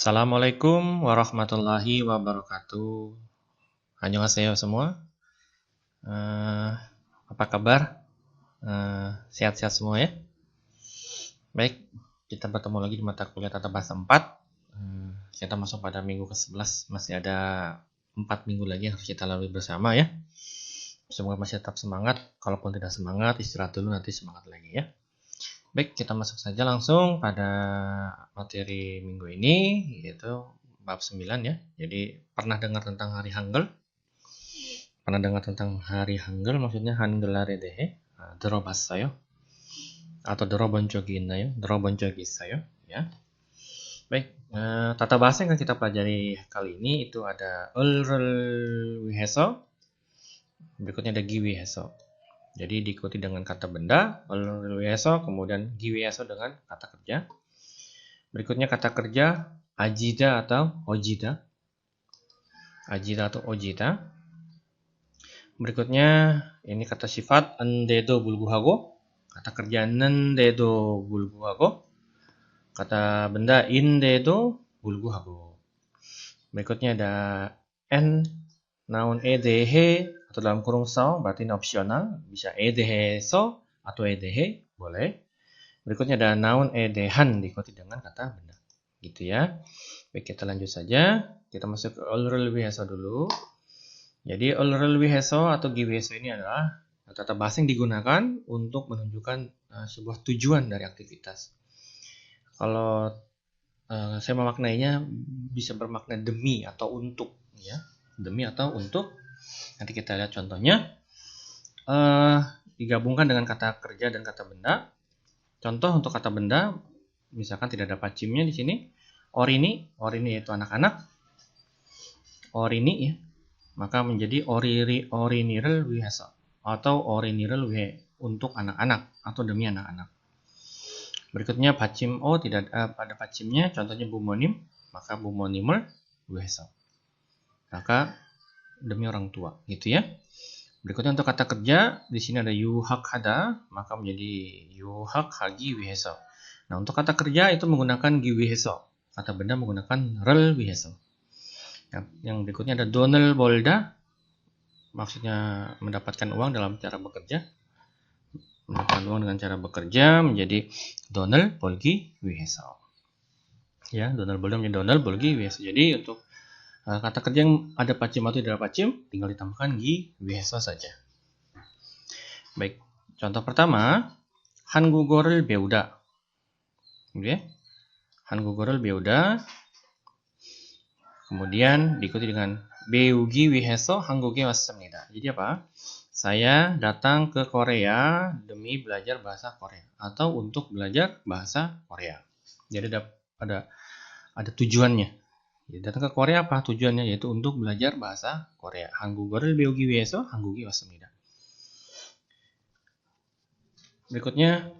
Assalamualaikum warahmatullahi wabarakatuh. Annyeonghaseyo semua. Apa kabar? Sehat-sehat semua ya? Baik, kita bertemu lagi di mata kuliah Tata Bahasa 4. Kita masuk pada minggu ke-11. Masih ada 4 minggu lagi yang harus kita lalui bersama ya. Semoga masih tetap semangat. Kalaupun tidak semangat, istirahat dulu, nanti semangat lagi ya. Baik, kita masuk saja langsung pada materi minggu ini, yaitu bab 9 ya. Jadi, pernah dengar tentang hari Hangul? Pernah dengar tentang hari Hangul? Maksudnya Hangulare dehe, 들어봤어요? Atau 들어본 적이 있나요? 들어본 적이 있어요? Ya. Baik, tata bahasa yang akan kita pelajari kali ini itu ada 을을 위해서, berikutnya ada 기 위해서. Jadi diikuti dengan kata benda, 을을 위해서, kemudian 기 위해서 dengan kata kerja. Berikutnya kata kerja ajida atau ojida. Ajida atau ojida. Berikutnya ini kata sifat endedo 불구하고, kata kerja nendedo 불구하고, kata benda indedo 불구하고. Berikutnya ada n noun edehe atau dalam kurung sao, berarti ini opsional, bisa edeheso atau edehe, boleh. Berikutnya ada noun edehan diikuti dengan kata benda. Gitu ya. Baik, kita lanjut saja. Kita masuk ke 을을 위해서 dulu. Jadi 을을 위해서 atau 기 위해서 ini adalah tata bahasa yang digunakan untuk menunjukkan sebuah tujuan dari aktivitas. Kalau saya memaknainya bisa bermakna demi atau untuk ya. Demi atau untuk. Nanti kita lihat contohnya. Digabungkan dengan kata kerja dan kata benda. Contoh untuk kata benda, misalkan tidak ada pacimnya di sini. Orini yaitu anak-anak. Orini ya, maka menjadi orini를 위해서 atau orini를 위해, untuk anak-anak atau demi anak-anak. Berikutnya pacim o tidak ada pacimnya, contohnya bumonim, maka bumonim을 위해서. Maka demi orang tua, gitu ya. Berikutnya untuk kata kerja, di sini ada 유학하다, maka menjadi 유학하기 위해서. Nah, untuk kata kerja itu menggunakan 기 위해서. Kata benda menggunakan 를 위해서. Yang berikutnya ada 돈을 벌다, maksudnya mendapatkan uang dalam cara bekerja. Mendapatkan uang dengan cara bekerja menjadi 돈을 벌기 위해서. Ya, 돈을 벌다 menjadi 돈을 벌기 위해서. Jadi untuk kata kerja yang ada pacim atau tidak ada pacim, tinggal ditambahkan 기 위해서 saja. Baik, contoh pertama, 한국어를 배우다. Oke. 한국어를 배우다. Kemudian diikuti dengan 배우기 위해서 한국에 왔습니다. Jadi apa? Saya datang ke Korea demi belajar bahasa Korea atau untuk belajar bahasa Korea. Jadi ada tujuannya. Jadi datang ke Korea apa tujuannya? Yaitu untuk belajar bahasa Korea. 한국어를 배우기 위해서 한국에 왔습니다. Berikutnya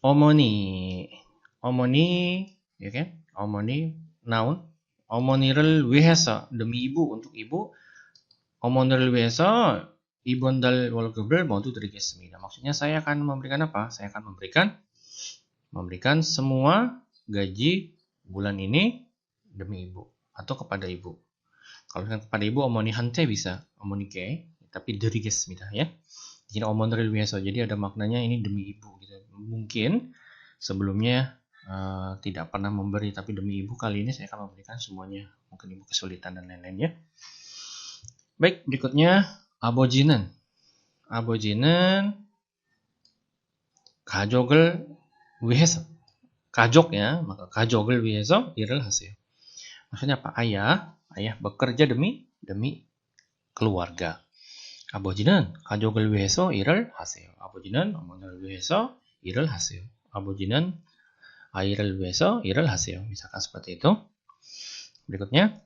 어머니, ya kan? 어머니 noun. 어머니를 위해서, demi ibu, untuk ibu. 어머니를 위해서 이번 달 월급을 모두 드리겠습니다. Maksudnya saya akan memberikan apa? Saya akan memberikan semua gaji bulan ini demi ibu atau kepada ibu. Kalau kepada ibu 어머니한테 bisa, 어머니께, tapi 드리겠습니다 ya. Jadi 어머니를 위해서. Jadi ada maknanya ini demi ibu gitu. Mungkin sebelumnya tidak pernah memberi, tapi demi ibu kali ini saya akan memberikan semuanya. Mungkin ibu kesulitan dan lain-lain ya. Baik, berikutnya 아버지는 가족을 위해서. 가족 ya, maka 가족을 위해서 일을 하세요. Maksudnya apa? Ayah bekerja demi keluarga. 아버지는 가족을 위해서 일을 하세요. 아버지는 어머니를 위해서 일을 하세요. 아버지는 아이를 위해서 일을 하세요. Misalkan seperti itu. Berikutnya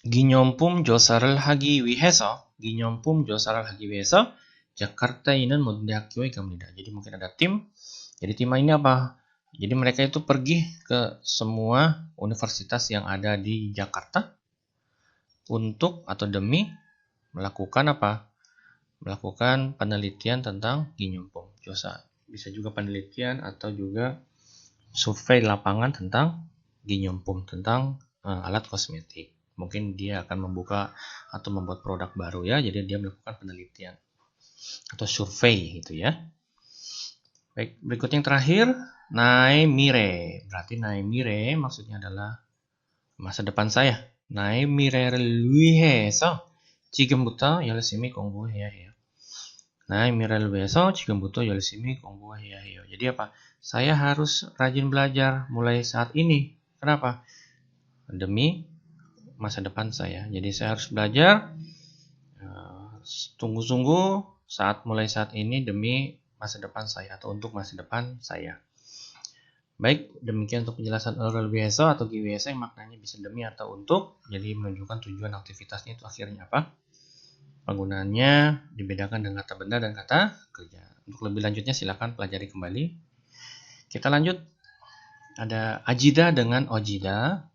기념품 조사를 하기 위해서 자카르타에 있는 모든 대학교에 갑니다. Jadi mungkin ada tim. Jadi tim ini apa? Jadi mereka itu pergi ke semua universitas yang ada di Jakarta untuk atau demi melakukan apa? Melakukan penelitian tentang ginyumpum josa. Bisa juga penelitian atau juga survei lapangan tentang Ginyompum tentang alat kosmetik. Mungkin dia akan membuka atau membuat produk baru ya, jadi dia melakukan penelitian atau survei gitu ya. Baik, berikut yang terakhir, naemire. Berarti naemire maksudnya adalah masa depan saya. 나의미래를 위해서 지금부터 열심히 공부해야 해요. 나의 미래를 위해서 지금부터 열심히 공부해야 해요. Jadi apa? Saya harus rajin belajar mulai saat ini. Kenapa? Demi masa depan saya. Jadi saya harus belajar sungguh-sungguh mulai saat ini demi masa depan saya atau untuk masa depan saya. Baik, demikian untuk penjelasan oral biasa atau gibiasa yang maknanya bisa demi atau untuk. Jadi menunjukkan tujuan aktivitasnya itu akhirnya apa. Penggunaannya dibedakan dengan kata benda dan kata kerja. Untuk lebih lanjutnya silakan pelajari kembali. Kita lanjut. Ada ajida dengan ojida.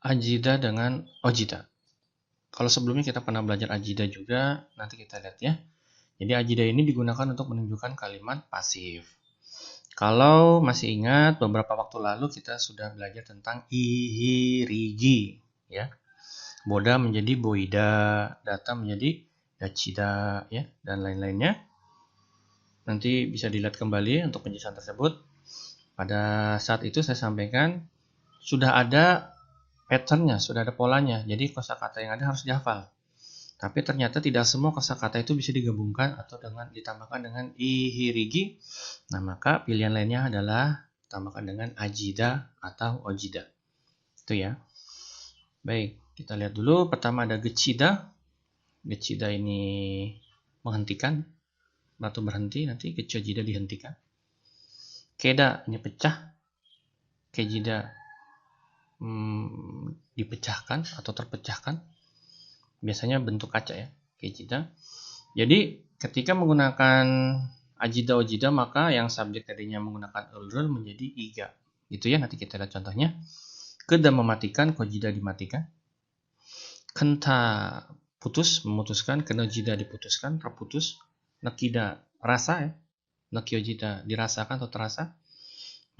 Ajida dengan ojida. Kalau sebelumnya kita pernah belajar ajida juga, nanti kita lihat ya. Jadi ajida ini digunakan untuk menunjukkan kalimat pasif. Kalau masih ingat, beberapa waktu lalu kita sudah belajar tentang ihirigi, ya. Boda menjadi boida, data menjadi dachida, ya, dan lain-lainnya. Nanti bisa dilihat kembali untuk penjelasan tersebut. Pada saat itu saya sampaikan sudah ada patternnya, sudah ada polanya. Jadi kosakata yang ada harus dihafal. Tapi ternyata tidak semua kosakata itu bisa digabungkan atau ditambahkan dengan ihirigi. Nah, maka pilihan lainnya adalah tambahkan dengan ajida atau ojida. Itu ya. Baik, kita lihat dulu. Pertama ada gechida. Gechida ini menghentikan atau berhenti, nanti gechojida dihentikan. Keda ini pecah. Kejida dipecahkan atau terpecahkan. Biasanya bentuk kaca ya, kejida. Jadi ketika menggunakan ajida ojida maka yang subjek tadinya menggunakan ulrul menjadi iga. Itu ya, nanti kita lihat contohnya. Keda mematikan, kojida dimatikan. Kenta putus, memutuskan, kenojida diputuskan, terputus. Nakida rasa ya. Nakyojida dirasakan atau terasa.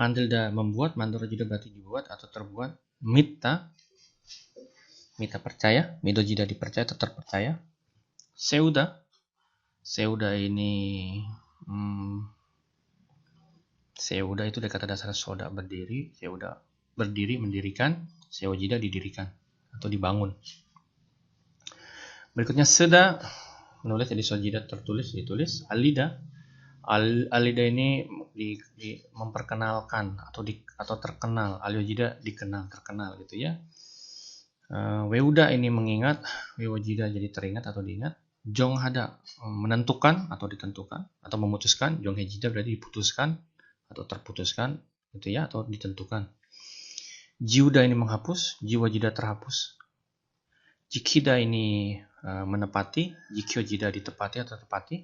Mandilda membuat, mandorojida berarti dibuat atau terbuat. Mita percaya, midojida dipercaya atau terpercaya. Seuda ini seuda itu dari kata dasar soda berdiri, seuda berdiri mendirikan, seojida didirikan atau dibangun. Berikutnya seda menulis, jadi sojida ditulis. Alida ini memperkenalkan atau terkenal, aliojida dikenal, terkenal gitu ya. Weuda ini mengingat, wewojida jadi teringat atau diingat. Jonghada menentukan atau ditentukan atau memutuskan. Jonghejida berarti diputuskan atau terputuskan gitu ya, atau ditentukan. Jiuda ini menghapus, jiwajida terhapus. Jikida ini menepati, jikyojida ditepati atau tepati.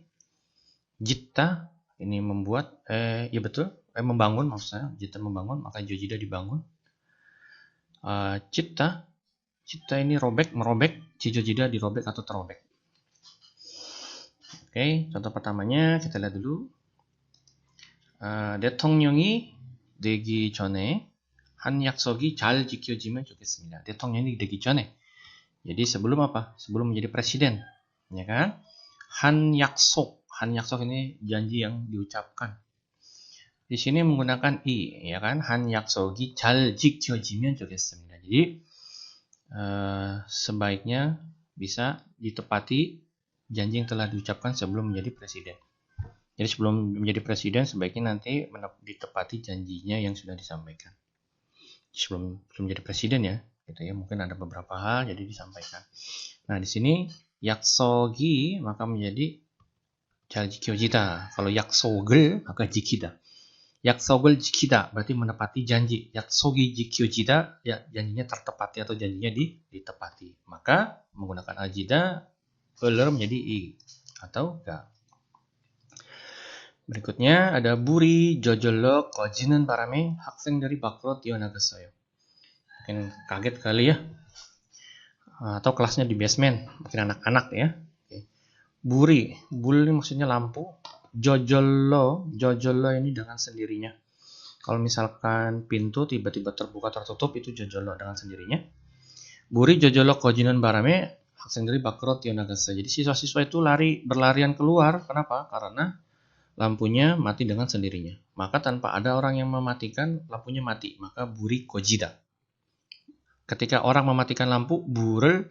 Jitta ini membuat, ya betul, membangun maksudnya. Jitta membangun, maka jojida dibangun. Citta ini merobek, jijojida dirobek atau terobek. Oke, contoh pertamanya kita lihat dulu. 대통령이 되기 전에 한 약속이 잘 지켜지면 좋겠습니다. 대통령이 되기 전에. Jadi sebelum apa? Sebelum menjadi presiden, ya kan? Han yakso ini janji yang diucapkan. Di sini menggunakan i, ya kan? Han 약속이 잘 지켜지면 좋겠습니다. Jadi sebaiknya bisa ditepati janji yang telah diucapkan sebelum menjadi presiden. Jadi sebelum menjadi presiden sebaiknya nanti ditepati janjinya yang sudah disampaikan. Sebelum menjadi presiden ya, gitu ya. Mungkin ada beberapa hal jadi disampaikan. Nah, di sini 약속이 maka menjadi 잘 지켜지다. Kalau 약속을 maka 지키다. 약속을 지키다 berarti menepati janji. 약속이 지켜지다 ya janjinya tertepati atau janjinya ditepati. Maka menggunakan ajida ular menjadi i atau ga. Berikutnya ada buri jojollo 거지는 바람에 학생들이 밖으로 뛰어나갔어요. Mungkin kaget kali ya. Atau kelasnya di basement, mungkin anak-anak ya. Buri ini maksudnya lampu. Jojollo ini dengan sendirinya. Kalau misalkan pintu tiba-tiba terbuka tertutup itu jojolo dengan sendirinya. Buri jojolo kojinon barame haksenggeri bakrot yonagasa. Jadi siswa-siswa itu berlarian keluar. Kenapa? Karena lampunya mati dengan sendirinya. Maka tanpa ada orang yang mematikan, lampunya mati. Maka buri kojida. Ketika orang mematikan lampu, burel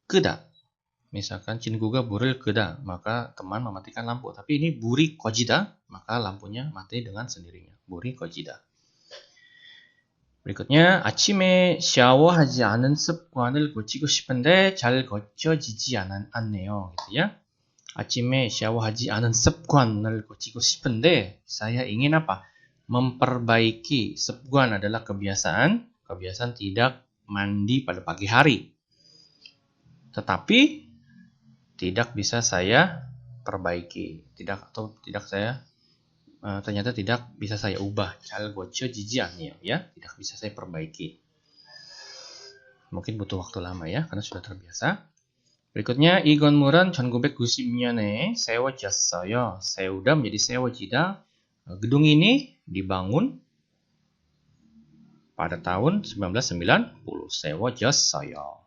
keda. Misalkan cinguga burel keda, maka teman mematikan lampu. Tapi ini buri kojida, maka lampunya mati dengan sendirinya. Buri kojida. berikutnya, 아침에 샤워하지 않은 습관을 고치고 싶은데 잘 고쳐지지 않네요. gitu ya. 아침에 샤워하지 않은 습관을 고치고 싶은데 saya ingin apa? Memperbaiki. 습관 adalah kebiasaan. Kebiasaan tidak mandi pada pagi hari. Tetapi tidak bisa saya perbaiki. Ternyata tidak bisa saya ubah. 잘 고쳐지지 않네요. Ya, tidak bisa saya perbaiki. Mungkin butuh waktu lama ya, karena sudah terbiasa. berikutnya, 이 건물은 1990년에 세워졌어요. 세우다 menjadi 세워지다. gedung ini dibangun pada tahun 1990. 세워졌어요.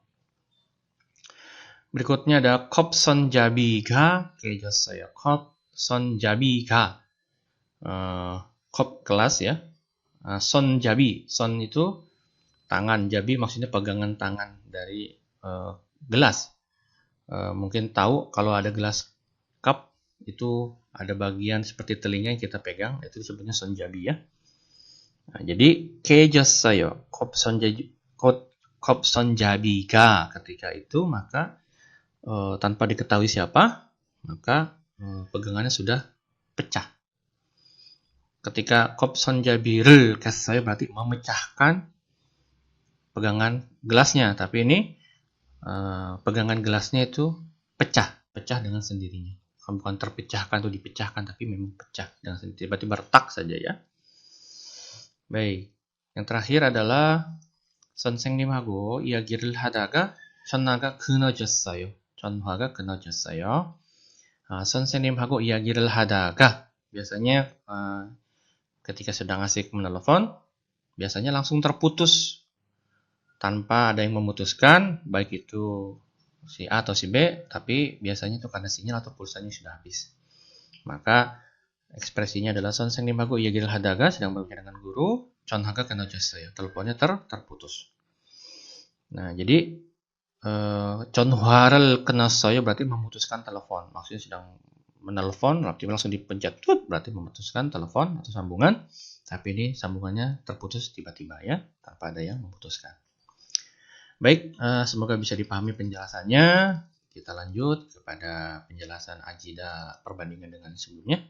berikutnya ada 컵선잡이가 깨졌어요. 컵선잡이가 컵 gelas ya. 선잡이, 선 itu tangan, jabi maksudnya pegangan tangan dari gelas. Mungkin tahu kalau ada gelas cup itu ada bagian seperti telinga yang kita pegang, itu disebutnya sonjabi ya. Nah, jadi 깨졌어요. 컵선잡이가 ketika itu maka tanpa diketahui siapa, maka pegangannya sudah pecah. Ketika 컵선잡이를 깼어요 berarti memecahkan pegangan gelasnya, tapi ini pegangan gelasnya itu pecah dengan sendirinya. Bukan terpecahkan atau dipecahkan, tapi memang pecah dengan sendirinya. Tiba-tiba retak saja ya. Baik, yang terakhir adalah 선생님하고 이야기를 하다가 전화가 끊어졌어요. 전화가 끊어졌어요. 선생님하고 이야기를 하다가 biasanya ketika sedang asik menelepon, biasanya langsung terputus tanpa ada yang memutuskan, baik itu si A atau si B, tapi biasanya itu karena sinyal atau pulsanya sudah habis. Maka ekspresinya adalah 선생님하고 이야기를 하다가 sedang berbicara dengan guru, 전화가 끊어졌어요. Teleponnya terputus. Nah, jadi 전화를 끊었어요 berarti memutuskan telepon. Maksudnya sedang menelpon, langsung dipencet, berarti memutuskan telepon atau sambungan. Tapi ini sambungannya terputus tiba-tiba ya, tanpa ada yang memutuskan. Baik, semoga bisa dipahami penjelasannya. Kita lanjut kepada penjelasan ajida perbandingan dengan sebelumnya.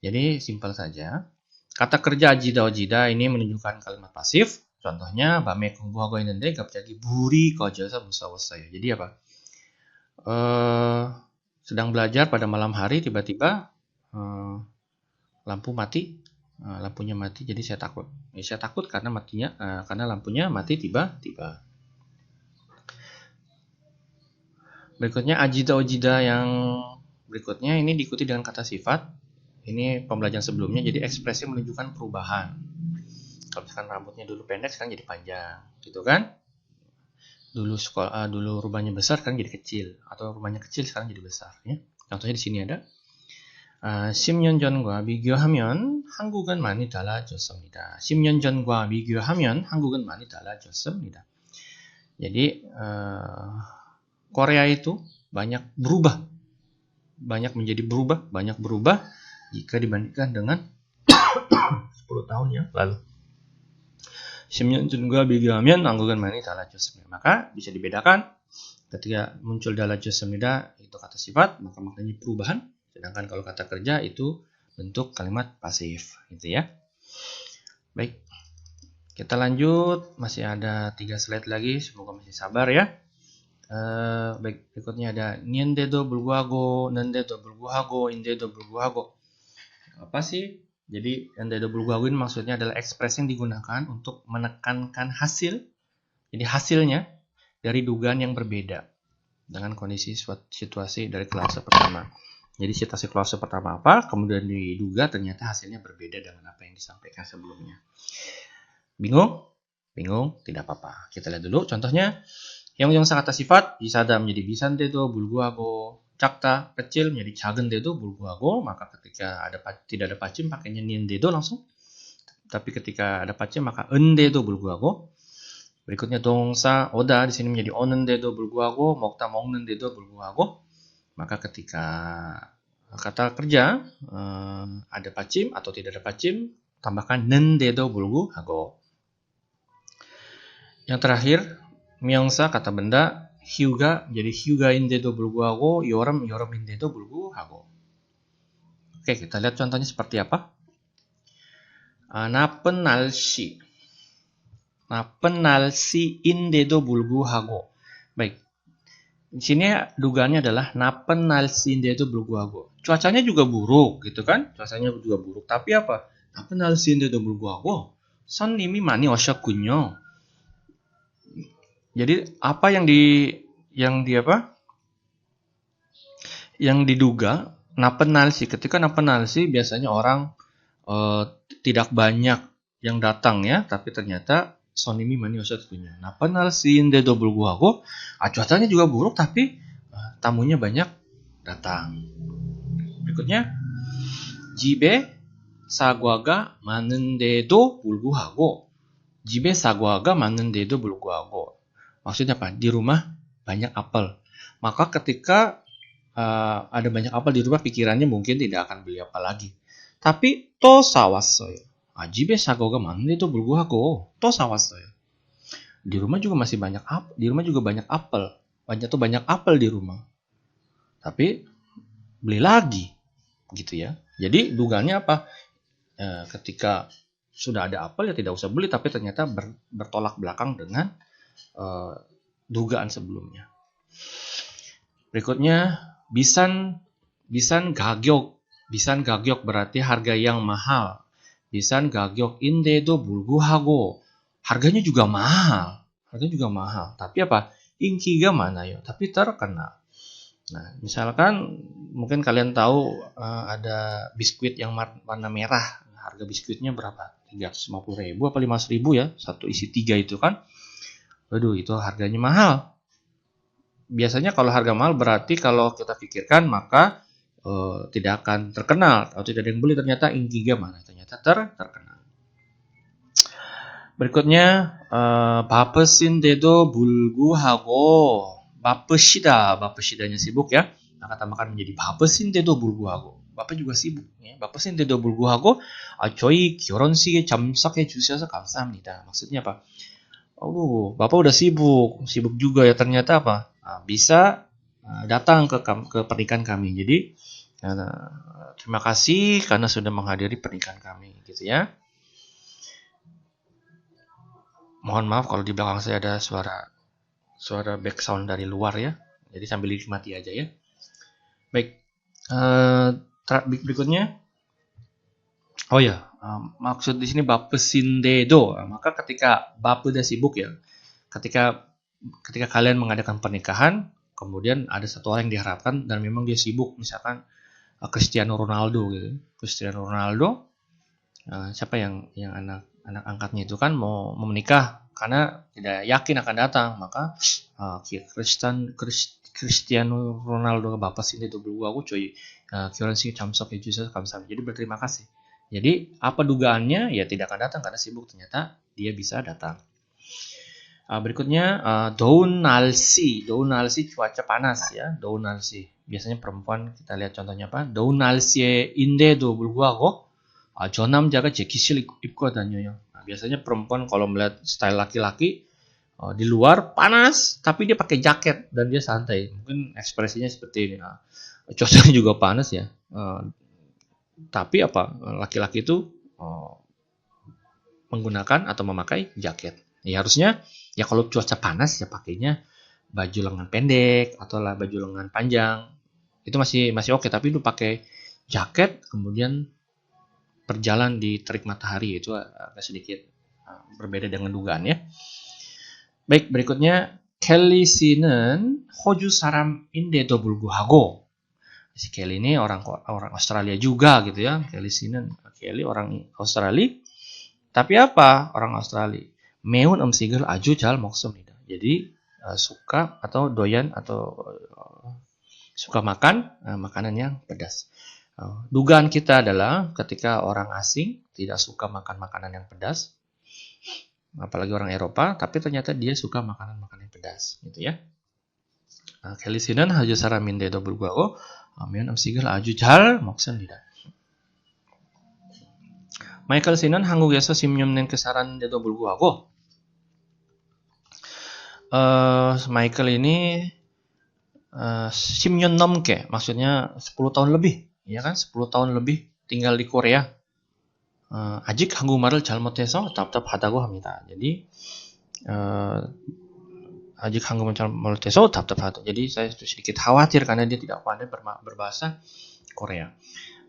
Jadi simpel saja. Kata kerja ajida ojida ini menunjukkan kalimat pasif. Contohnya, 밤에 공부하고 있는데 갑자기 불이 꺼져서 무서웠어요. Jadi apa? Sedang belajar pada malam hari, tiba-tiba lampu mati, lampunya mati, jadi saya takut. Saya takut karena lampunya mati tiba-tiba. Berikutnya ajida ojida yang berikutnya ini diikuti dengan kata sifat. Ini pembelajaran sebelumnya, jadi ekspresi menunjukkan perubahan. Kalau misalkan rambutnya dulu pendek, sekarang jadi panjang, gitu kan? Dulu rumahnya besar, sekarang jadi kecil, atau rumahnya kecil sekarang jadi besar. Ya. Contohnya di sini ada 10년 전과 비교하면 한국은 많이 달라졌습니다. 10년 전과 비교하면 한국은 많이 달라졌습니다. Jadi Korea itu banyak menjadi berubah jika dibandingkan dengan 10 tahun yang lalu. 10년 전과 비교하면 한국은 많이 달라졌습니다. Maka bisa dibedakan ketika muncul 달라졌습니다 itu kata sifat, maka maknanya perubahan. Sedangkan kalau kata kerja itu bentuk kalimat pasif, gitu ya. Baik, kita lanjut. Masih ada 3 slide lagi, semoga masih sabar ya. Baik, berikutnya ada 년대도 불구하고, 는데도 불구하고, 인데도 불구하고. Apa sih? Jadi nendedo 불구하고 ini maksudnya adalah ekspresi yang digunakan untuk menekankan hasil. Jadi hasilnya dari dugaan yang berbeda dengan kondisi situasi dari kelas pertama. Jadi situasi klase pertama apa, kemudian diduga ternyata hasilnya berbeda dengan apa yang disampaikan sebelumnya. Bingung? Bingung? Tidak apa-apa. Kita lihat dulu contohnya. Yang kata sifat bisada menjadi bisan데도 불구하고, 작다 kecil menjadi 작은데도 불구하고, maka ketika tidak ada pacim pakainya nin데도 langsung. Tapi ketika ada pacim maka 은데도 불구하고. Berikutnya 동사 오다 di sini menjadi 오는데도 불구하고, 먹다 먹는데도 불구하고. Maka ketika kata kerja ada pacim atau tidak ada pacim, tambahkan 는데도 불구하고. Yang terakhir, 명사 kata benda, 휴가 jadi 휴가인데도 불구하고, 여름인데도 불구하고. Oke, kita lihat contohnya seperti apa. 나쁜 날씨인데도 불구하고. Baik. Di sini dugaannya adalah 나쁜 날씨인데도 불구하고. Cuacanya juga buruk, gitu kan? Cuacanya juga buruk. Tapi apa? 나쁜 날씨인데도 불구하고 손님이 많이 오셨군요. Jadi apa yang diduga napen nalsi. Ketika napen nalsi biasanya orang tidak banyak yang datang ya, tapi ternyata sonimi mani osatkunya. Napen nalsi indedo 불구하고 cuacanya juga buruk tapi tamunya banyak datang. Berikutnya 집에 사과가 많은데도 불구하고. 집에 사과가 많은데도 불구하고. Maksudnya apa? Di rumah banyak apel. Maka ketika ada banyak apel di rumah, pikirannya mungkin tidak akan beli apel lagi. Tapi 또 사왔어요. 집에 사과가 많은데도 불구하고 또 사왔어요. Di rumah juga masih banyak apel. Di rumah juga banyak apel. Banyak apel di rumah. Tapi beli lagi, gitu ya. Jadi dugaannya apa? Ketika sudah ada apel ya tidak usah beli, tapi ternyata bertolak belakang dengan dugaan sebelumnya. Berikutnya bisan gagyok berarti harga yang mahal. Bisan gagyok인데도 불구하고, harganya juga mahal. Tapi apa? 인기가 많아요. Tapi terkenal. Nah, misalkan mungkin kalian tahu ada biskuit yang warna merah. Harga biskuitnya berapa? 350.000 apa 500.000 ya? Satu isi 3 itu kan. Waduh, itu harganya mahal. Biasanya kalau harga mahal berarti kalau kita pikirkan maka tidak akan terkenal atau tidak ada yang beli. Ternyata ingiga mana? Ternyata terkenal. Berikutnya 바쁘신데도 불구하고. 바쁘시다nya sibuk ya. Maka tambahkan menjadi 바쁘신데도 불구하고. Bapak juga sibuk ya. 바쁘신데도 불구하고 저희 결혼식에 참석해 주셔서 감사합니다. Maksudnya apa? Bapak udah sibuk juga ya, ternyata apa? Bisa datang ke pernikahan kami. Jadi terima kasih karena sudah menghadiri pernikahan kami, gitu ya. Mohon maaf kalau di belakang saya ada suara background dari luar ya. Jadi sambil dinikmati aja ya. Baik. Berikutnya. Oh ya. Maksud di sini 바쁘신데도, maka ketika bapak udah sibuk ya, ketika kalian mengadakan pernikahan, kemudian ada satu orang yang diharapkan dan memang dia sibuk, misalkan Cristiano Ronaldo gitu. Cristiano Ronaldo, siapa yang anak angkatnya itu kan mau menikah karena tidak yakin akan datang, maka Cristiano Ronaldo 바쁘신데도 불구하고 저희 결혼식에 참석해 주셔서 감사합니다. Jadi berterima kasih. Jadi apa dugaannya? Ya tidak akan datang karena sibuk. Ternyata dia bisa datang. Berikutnya 더운 날씨 cuaca panas ya. 더운 날씨. Biasanya perempuan kita lihat contohnya apa? 더운 날씨인데도 불구하고 저 남자가 재킷을 입고 다녀요. Biasanya perempuan kalau melihat style laki-laki di luar panas tapi dia pakai jaket dan dia santai. Mungkin ekspresinya seperti ini. Cuacanya juga panas ya. Tapi apa? Laki-laki itu menggunakan atau memakai jaket. Ya harusnya ya kalau cuaca panas ya pakainya baju lengan pendek atau lah baju lengan panjang. Itu masih oke, tapi itu pakai jaket kemudian berjalan di terik matahari itu agak sedikit berbeda dengan dugaan ya. Baik, berikutnya 켈리 씨는 호주 사람인데도 불구하고. Si Kelly ini orang Australia juga gitu ya. Kelly orang Australia. Tapi apa orang Australia? Meun 음식을 아주 잘 먹습니다. Jadi suka atau doyan atau suka makan makanan yang pedas. Dugaan kita adalah ketika orang asing tidak suka makan makanan yang pedas, apalagi orang Eropa, tapi ternyata dia suka makanan-makanan yang pedas, gitu ya. Kelly 씨는 아주 사람인데도 불구하고 면 음식을 아주 잘 먹습니다. 마이클 씨는 한국에서 10년 넘게 살았는데도 불구하고 마이클 ini 10년 넘게, maksudnya 10 tahun lebih, ya kan? 10 tahun lebih tinggal di Korea. 아직 한국말을 잘못해서 답답하다고 합니다. jadi 아직 한국말 잘못해서 답답하다. Jadi saya sedikit khawatir karena dia tidak pandai berbahasa Korea.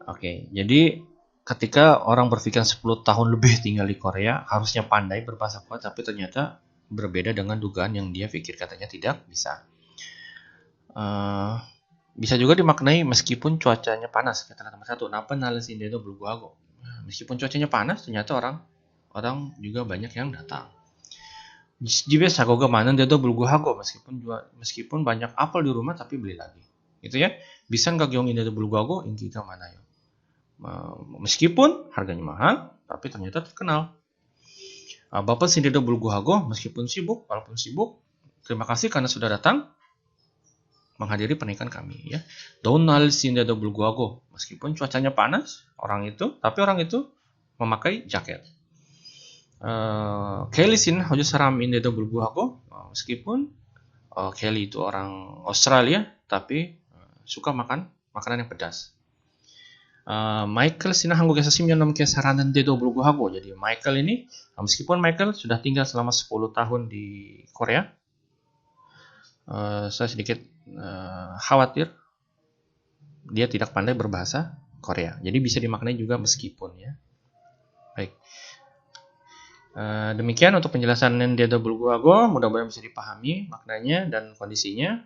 Oke, jadi ketika orang berpikir 10 tahun lebih tinggal di Korea, harusnya pandai berbahasa Korea, tapi ternyata berbeda dengan dugaan yang dia pikir katanya tidak bisa. Bisa juga dimaknai meskipun cuacanya panas. Kata nomor 1, napan nalasindedo bulguago. Meskipun cuacanya panas, ternyata orang juga banyak yang datang. 집에 사고가 많은데도 불구하고 meskipun banyak apel di rumah tapi beli lagi. Gitu ya. 비싼 가격인데도 불구하고 인기가 많아요. Meskipun harganya mahal, tapi ternyata terkenal. Bapak sindedo 불구하고 walaupun sibuk, terima kasih karena sudah datang menghadiri pernikahan kami ya. 더운 날씨인데도 불구하고 meskipun cuacanya panas, orang itu memakai jaket. Kelly sin hojo saram인데도 불구하고 meskipun Kelly itu orang Australia tapi suka makan makanan yang pedas. Michael 씨는 한국에서 10년 넘게 살았는데도 불구하고, jadi Michael ini meskipun Michael sudah tinggal selama 10 tahun di Korea, saya sedikit khawatir dia tidak pandai berbahasa Korea. Jadi bisa dimaknai juga meskipun ya. Baik. Demikian untuk penjelasan Nendedo Bulguago, mudah-mudahan bisa dipahami maknanya dan kondisinya.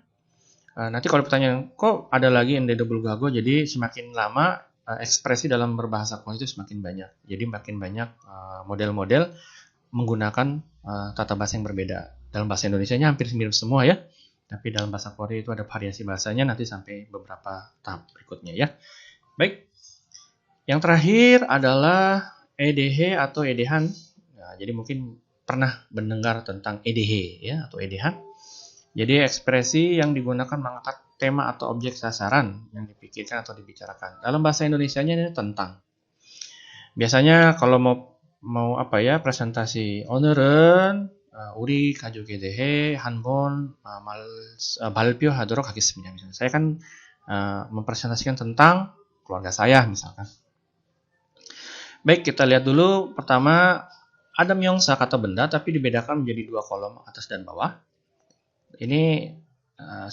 Nanti kalau pertanyaan, kok ada lagi Nendedo Bulguago, jadi semakin lama ekspresi dalam berbahasa Korea itu semakin banyak. Jadi makin banyak model-model menggunakan tata bahasa yang berbeda. Dalam bahasa Indonesianya hampir mirip semua ya, tapi dalam bahasa Korea itu ada variasi bahasanya nanti sampai beberapa tahap berikutnya ya. Baik, yang terakhir adalah EDH atau edehan. Jadi mungkin pernah mendengar tentang EDH ya atau edehan. Jadi ekspresi yang digunakan mengangkat tema atau objek sasaran yang dipikirkan atau dibicarakan. Dalam bahasa Indonesianya ini tentang. Biasanya kalau mau presentasi 오늘은 우리 가족에 대해 한번 발표하도록 하겠습니다. Misalnya, saya akan mempresentasikan tentang keluarga saya misalkan. Baik, kita lihat dulu pertama. Ada 명사 kata benda tapi dibedakan menjadi 2 kolom atas dan bawah. Ini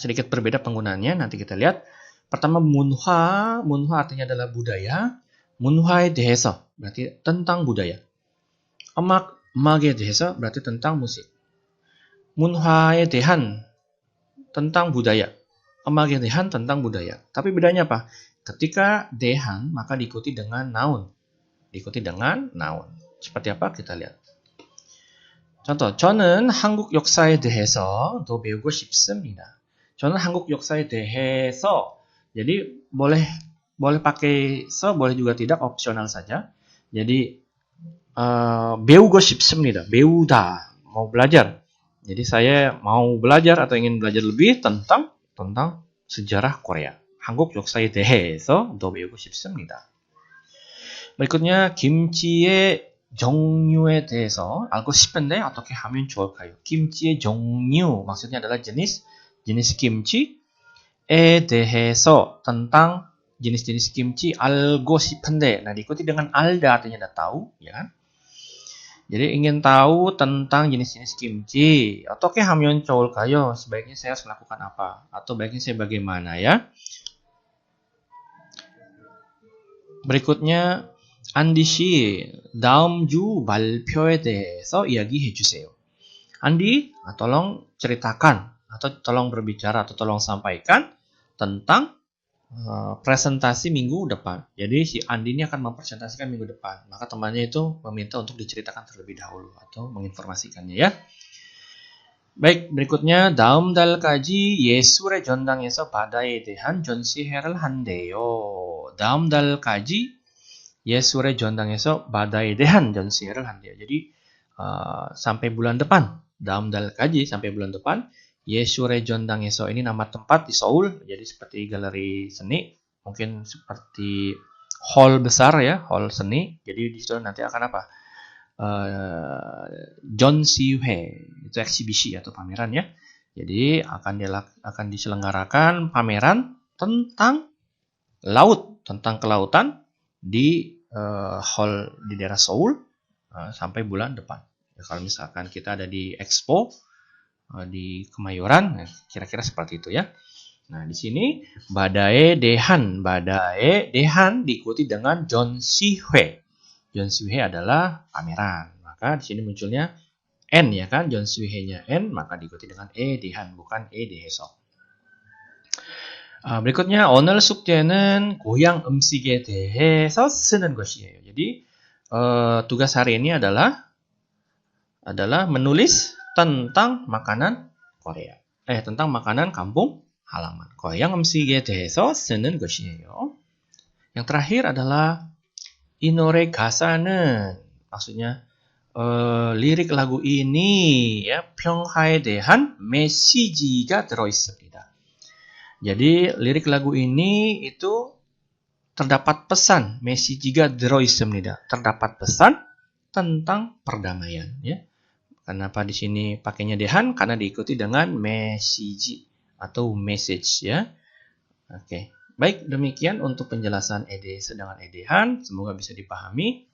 sedikit berbeda penggunaannya, nanti kita lihat. Pertama 문화 artinya adalah budaya. 문화에 대해서 berarti tentang budaya. 음악에 대해서 berarti tentang musik. 문화에 대한 tentang budaya. 음악에 대한 tentang budaya. Tapi bedanya apa? Ketika 대한 maka diikuti dengan noun. Seperti apa? kita lihat. contoh, 저는 한국 역사에 대해서 더 배우고 싶습니다. 저는 한국 역사에 대해서. Jadi boleh pakai so, boleh juga tidak, opsional saja. Jadi 배우고 싶습니다. 배우다, mau belajar. Jadi saya mau belajar atau ingin belajar lebih tentang sejarah Korea. 한국 역사에 대해서 더 배우고 싶습니다. berikutnya 김치의 종류에 대해서 알고 싶은데 어떻게 하면 좋을까요? 김치의 종류 maksudnya adalah jenis kimchi에 대해서 tentang jenis-jenis kimchi. 알고 싶은데, nah diikuti dengan alda artinya ada tahu, ya kan? Jadi ingin tahu tentang jenis-jenis kimchi. 어떻게 하면 좋을까요? Sebaiknya saya harus melakukan apa? Atau baiknya saya bagaimana ya? berikutnya 안디 씨, 다음 주 발표에 대해서 이야기해 주세요. Andi, tolong ceritakan atau tolong berbicara atau tolong sampaikan tentang presentasi minggu depan. Jadi si Andi ini akan mempresentasikan minggu depan. Maka temannya itu meminta untuk diceritakan terlebih dahulu atau menginformasikannya ya. Baik, berikutnya 다음 달까지 예술의 전당에서 바다에 대한 전시회를 한대요. 다음 달까지 예술의 전당에서 바다에 대한 전시회를 한대요. Jadi sampai bulan depan, dalam dalkaji sampai bulan depan, 예술의 전당에서 ini nama tempat di Seoul, jadi seperti galeri seni, mungkin seperti hall besar ya, hall seni. Jadi di situ nanti akan apa? 전시회 itu eksibisi atau pameran ya. Jadi akan diselenggarakan pameran tentang laut, tentang kelautan di hall di daerah Seoul sampai bulan depan. Ya, kalau misalkan kita ada di Expo di Kemayoran, kira-kira seperti itu ya. Nah, di sini Badae Dehan diikuti dengan 전시회. 전시회 adalah pameran. Maka di sini munculnya N ya kan, 전시회nya N, maka diikuti dengan Dehan, bukan Dehesok. berikutnya 오늘 숙제는 고향 음식에 대해서 쓰는 것이에요. Jadi tugas hari ini adalah menulis tentang makanan Korea. tentang makanan kampung halaman. 고향 음식에 대해서 쓰는 것이에요. Yang terakhir adalah 이 노래 가사는, maksudnya lirik lagu ini ya 평화에 대한 메시지가 들어 있습니다. Jadi lirik lagu ini itu terdapat pesan, 메시지가 들어 있습니다. Terdapat pesan tentang perdamaian ya. Kenapa di sini pakainya dehan? Karena diikuti dengan 메시지 atau message ya. Oke. Baik, demikian untuk penjelasan EDS dengan edehan. Semoga bisa dipahami.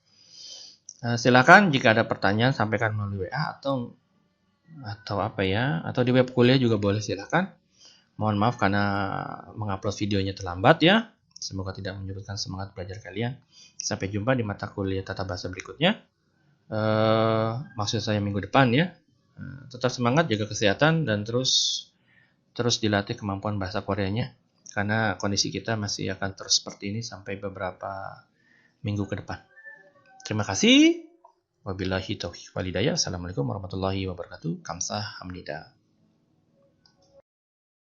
Silakan jika ada pertanyaan sampaikan melalui WA atau apa ya, atau di web kuliah juga boleh, silakan. Mohon maaf karena mengupload videonya terlambat ya. Semoga tidak menyurutkan semangat belajar kalian. Sampai jumpa di mata kuliah tata bahasa berikutnya. Maksud saya minggu depan ya. Tetap semangat, jaga kesehatan dan terus dilatih kemampuan bahasa Koreanya. Karena kondisi kita masih akan terus seperti ini sampai beberapa minggu ke depan. Terima kasih. Wabillahi taufiq wal hidayah. Assalamualaikum warahmatullahi wabarakatuh. Kamsahamnida.